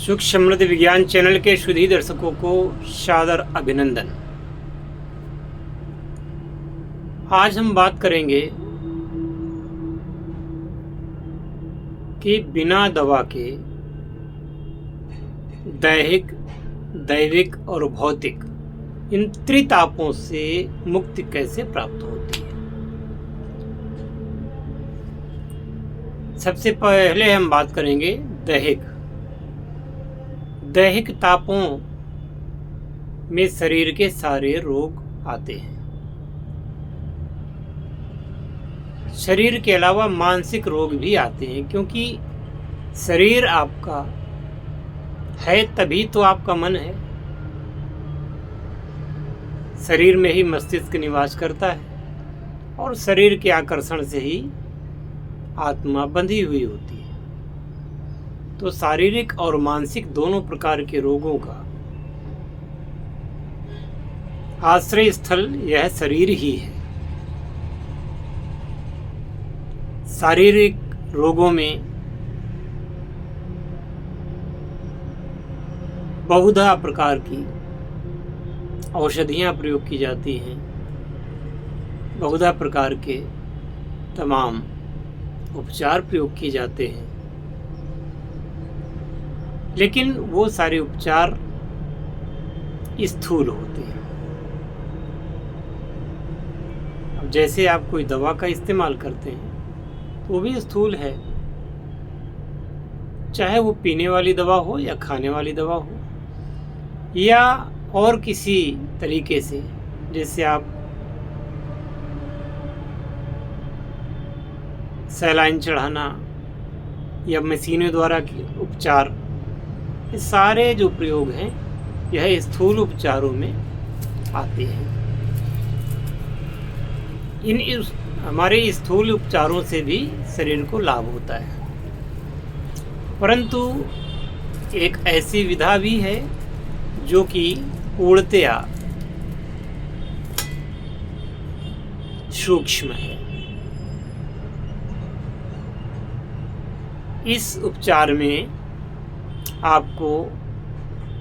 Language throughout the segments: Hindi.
सुख समृद्धि विज्ञान चैनल के शुद्धी दर्शकों को सादर अभिनंदन। आज हम बात करेंगे कि बिना दवा के दैहिक, दैविक और भौतिक इन त्रितापों से मुक्ति कैसे प्राप्त होती है। सबसे पहले हम बात करेंगे दैहिक तापों में शरीर के सारे रोग आते हैं। शरीर के अलावा मानसिक रोग भी आते हैं, क्योंकि शरीर आपका है तभी तो आपका मन है। शरीर में ही मस्तिष्क निवास करता है और शरीर के आकर्षण से ही आत्मा बंधी हुई होती है। तो शारीरिक और मानसिक दोनों प्रकार के रोगों का आश्रय स्थल यह शरीर ही है। शारीरिक रोगों में बहुधा प्रकार की औषधियां प्रयोग की जाती हैं, बहुधा प्रकार के तमाम उपचार प्रयोग किए जाते हैं, लेकिन वो सारे उपचार स्थूल होते हैं। अब जैसे आप कोई दवा का इस्तेमाल करते हैं तो वो भी स्थूल है, चाहे वो पीने वाली दवा हो या खाने वाली दवा हो या और किसी तरीके से, जैसे आप सैलाइन चढ़ाना या मशीनों द्वारा उपचार, ये सारे जो प्रयोग हैं यह स्थूल उपचारों में आते हैं। हमारे स्थूल उपचारों से भी शरीर को लाभ होता है, परंतु एक ऐसी विधा भी है जो कि पूर्णतया सूक्ष्म है। इस उपचार में आपको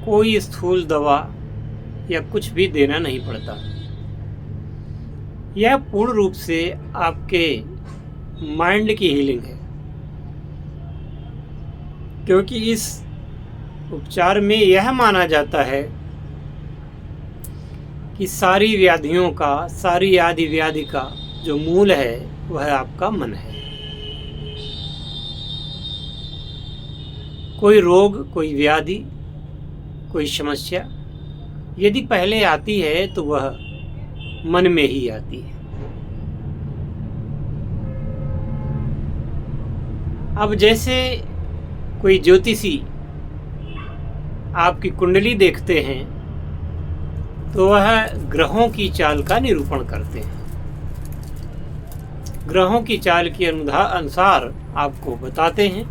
कोई स्थूल दवा या कुछ भी देना नहीं पड़ता। यह पूर्ण रूप से आपके माइंड की हीलिंग है, क्योंकि इस उपचार में यह माना जाता है कि सारी व्याधियों का, सारी आदि व्याधि का जो मूल है वह आपका मन है। कोई रोग, कोई व्याधि, कोई समस्या यदि पहले आती है तो वह मन में ही आती है। अब जैसे कोई ज्योतिषी आपकी कुंडली देखते हैं तो वह ग्रहों की चाल का निरूपण करते हैं। ग्रहों की चाल के अनुसार आपको बताते हैं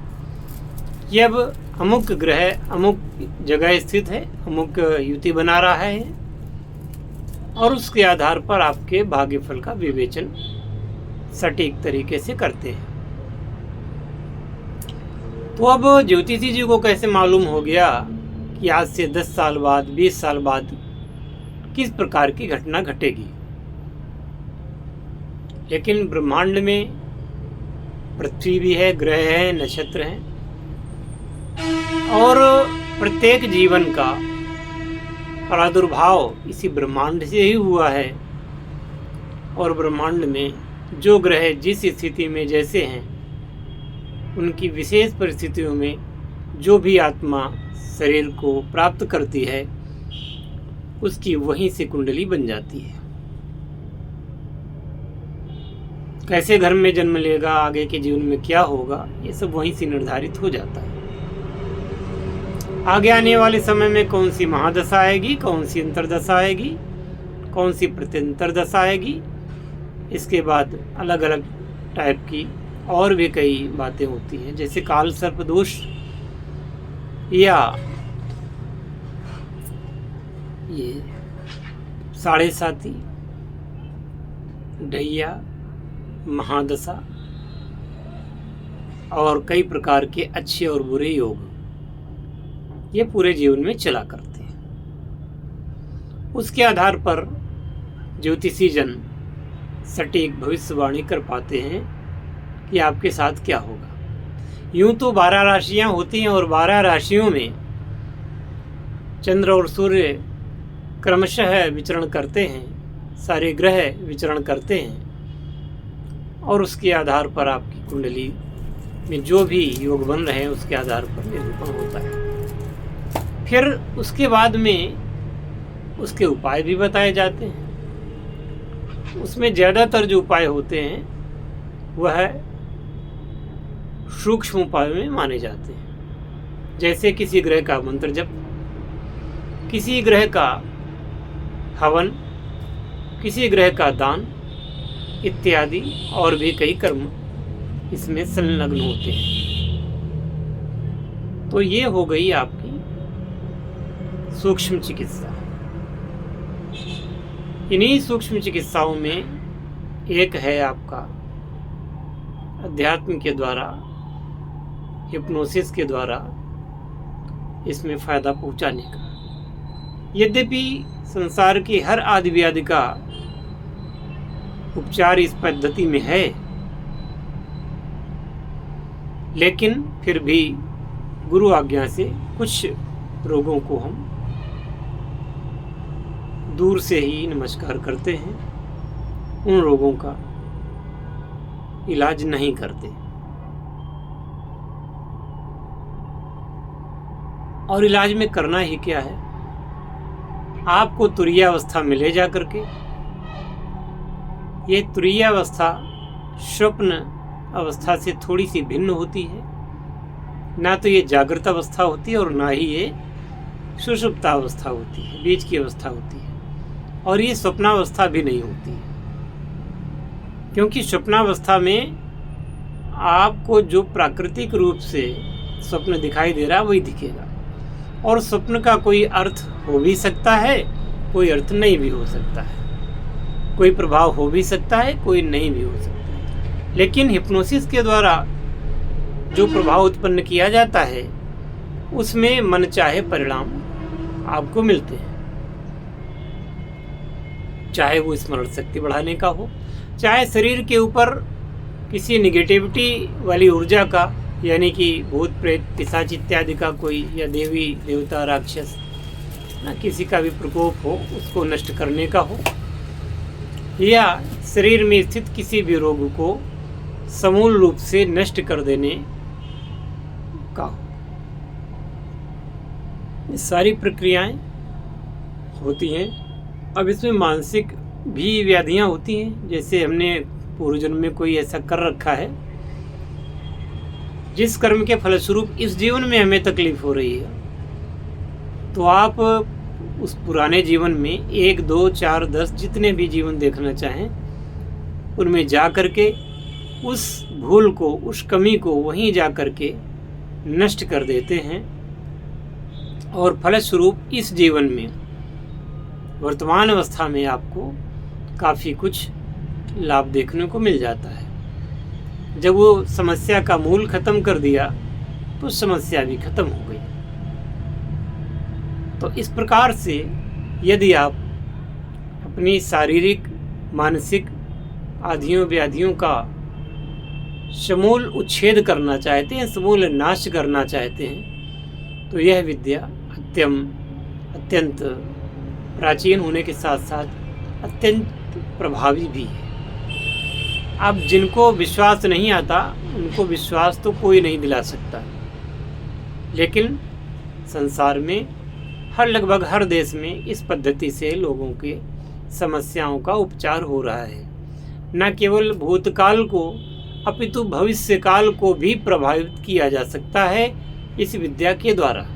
कि अब अमुक ग्रह अमुक जगह स्थित है, अमुक युति बना रहा है, और उसके आधार पर आपके भाग्यफल का विवेचन सटीक तरीके से करते हैं। तो अब ज्योतिषी जी को कैसे मालूम हो गया कि आज से 10 साल बाद, 20 साल बाद किस प्रकार की घटना घटेगी। लेकिन ब्रह्मांड में पृथ्वी भी है, ग्रह हैं, नक्षत्र हैं, और प्रत्येक जीवन का प्रादुर्भाव इसी ब्रह्मांड से ही हुआ है। और ब्रह्मांड में जो ग्रह जिस स्थिति में जैसे हैं, उनकी विशेष परिस्थितियों में जो भी आत्मा शरीर को प्राप्त करती है उसकी वहीं से कुंडली बन जाती है। कैसे घर में जन्म लेगा, आगे के जीवन में क्या होगा, ये सब वहीं से निर्धारित हो जाता है। आगे आने वाले समय में कौन सी महादशा आएगी, कौन सी अंतरदशा आएगी, कौन सी प्रत्यंतर दशा आएगी, इसके बाद अलग अलग टाइप की और भी कई बातें होती हैं, जैसे काल सर्प दोष या ये साढ़े साती, ढैया, महादशा और कई प्रकार के अच्छे और बुरे योग। ये पूरे जीवन में चला करते हैं। उसके आधार पर ज्योतिषी जन सटीक भविष्यवाणी कर पाते हैं कि आपके साथ क्या होगा। यूं तो 12 राशियां होती हैं और 12 राशियों में चंद्र और सूर्य क्रमशः विचरण करते हैं, सारे ग्रह विचरण करते हैं और उसके आधार पर आपकी कुंडली में जो भी योग बन रहे हैं उसके आधार पर निरूपण होता है। फिर उसके बाद में उसके उपाय भी बताए जाते हैं। उसमें ज़्यादातर जो उपाय होते हैं वह सूक्ष्म उपाय में माने जाते हैं, जैसे किसी ग्रह का मंत्र जप, किसी ग्रह का हवन, किसी ग्रह का दान इत्यादि और भी कई कर्म इसमें संलग्न होते हैं। तो ये हो गई आपकी सूक्ष्म चिकित्सा। इन्हीं सूक्ष्म चिकित्साओं में एक है आपका अध्यात्म के द्वारा, हिप्नोसिस के द्वारा इसमें फायदा पहुंचाने का। यद्यपि संसार की हर आदि व्याधि का उपचार इस पद्धति में है, लेकिन फिर भी गुरु आज्ञा से कुछ रोगों को हम दूर से ही नमस्कार करते हैं, उन रोगों का इलाज नहीं करते। और इलाज में करना ही क्या है, आपको तुरीय अवस्था मिले जा करके। ये तुरीय अवस्था स्वप्न अवस्था से थोड़ी सी भिन्न होती है। ना तो ये जागृत अवस्था होती है और ना ही ये सुषुप्ता अवस्था होती है, बीच की अवस्था होती है। और ये स्वप्नावस्था भी नहीं होती है, क्योंकि स्वप्नावस्था में आपको जो प्राकृतिक रूप से स्वप्न दिखाई दे रहा है वही दिखेगा। और स्वप्न का कोई अर्थ हो भी सकता है, कोई अर्थ नहीं भी हो सकता है, कोई प्रभाव हो भी सकता है, कोई नहीं भी हो सकता है। लेकिन हिप्नोसिस के द्वारा जो प्रभाव उत्पन्न किया जाता है उसमें मन चाहे परिणाम आपको मिलते हैं। चाहे वो स्मरण शक्ति बढ़ाने का हो, चाहे शरीर के ऊपर किसी निगेटिविटी वाली ऊर्जा का, यानी कि भूत प्रेत पिशाच इत्यादि का कोई, या देवी देवता राक्षस ना किसी का भी प्रकोप हो, उसको नष्ट करने का हो, या शरीर में स्थित किसी भी रोग को समूल रूप से नष्ट कर देने का हो। ये सारी प्रक्रियाएं होती हैं। अब इसमें मानसिक भी व्याधियां होती हैं, जैसे हमने पूर्व जन्म में कोई ऐसा कर रखा है जिस कर्म के फलस्वरूप इस जीवन में हमें तकलीफ हो रही है, तो आप उस पुराने जीवन में 1, 2, 4, 10 जितने भी जीवन देखना चाहें उनमें जा कर के उस भूल को, उस कमी को वहीं जा कर के नष्ट कर देते हैं। और फलस्वरूप इस जीवन में वर्तमान अवस्था में आपको काफ़ी कुछ लाभ देखने को मिल जाता है। जब वो समस्या का मूल खत्म कर दिया तो समस्या भी खत्म हो गई। तो इस प्रकार से यदि आप अपनी शारीरिक, मानसिक आदियों व्याधियों का समूल उच्छेद करना चाहते हैं, समूल नाश करना चाहते हैं, तो यह विद्या अत्यंत प्राचीन होने के साथ साथ अत्यंत प्रभावी भी है। अब जिनको विश्वास नहीं आता उनको विश्वास तो कोई नहीं दिला सकता, लेकिन संसार में लगभग हर देश में इस पद्धति से लोगों के समस्याओं का उपचार हो रहा है। न केवल भूतकाल को अपितु भविष्य काल को भी प्रभावित किया जा सकता है इस विद्या के द्वारा।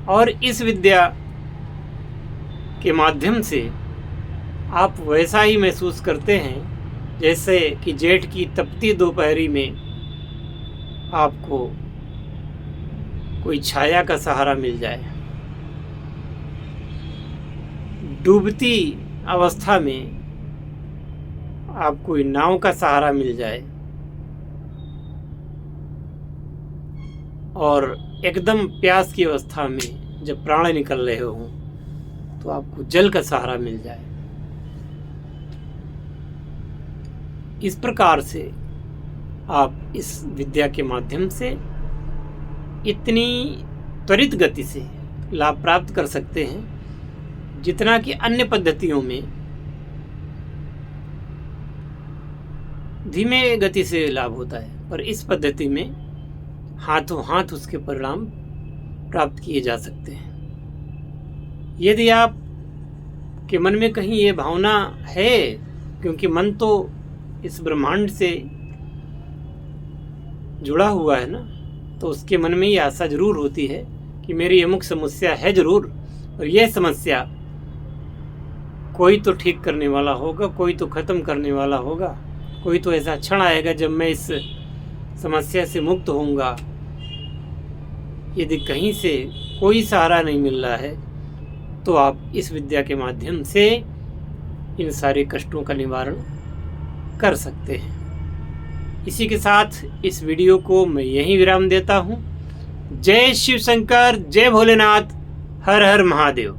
और इस विद्या के माध्यम से आप वैसा ही महसूस करते हैं जैसे कि जेठ की तपती दोपहरी में आपको कोई छाया का सहारा मिल जाए, डूबती अवस्था में आपको कोई नाव का सहारा मिल जाए, और एकदम प्यास की अवस्था में जब प्राण निकल रहे हों तो आपको जल का सहारा मिल जाए। इस प्रकार से आप इस विद्या के माध्यम से इतनी त्वरित गति से लाभ प्राप्त कर सकते हैं जितना कि अन्य पद्धतियों में धीमे गति से लाभ होता है, पर इस पद्धति में हाथों हाथ उसके परिणाम प्राप्त किए जा सकते हैं। यदि आप के मन में कहीं ये भावना है, क्योंकि मन तो इस ब्रह्मांड से जुड़ा हुआ है ना, तो उसके मन में ये आशा जरूर होती है कि मेरी अमुक समस्या है जरूर, और यह समस्या कोई तो ठीक करने वाला होगा, कोई तो खत्म करने वाला होगा, कोई तो ऐसा क्षण आएगा जब मैं इस समस्या से मुक्त होऊंगा। यदि कहीं से कोई सहारा नहीं मिल रहा है तो आप इस विद्या के माध्यम से इन सारे कष्टों का निवारण कर सकते हैं। इसी के साथ इस वीडियो को मैं यहीं विराम देता हूँ। जय शिव शंकर, जय भोलेनाथ, हर हर महादेव।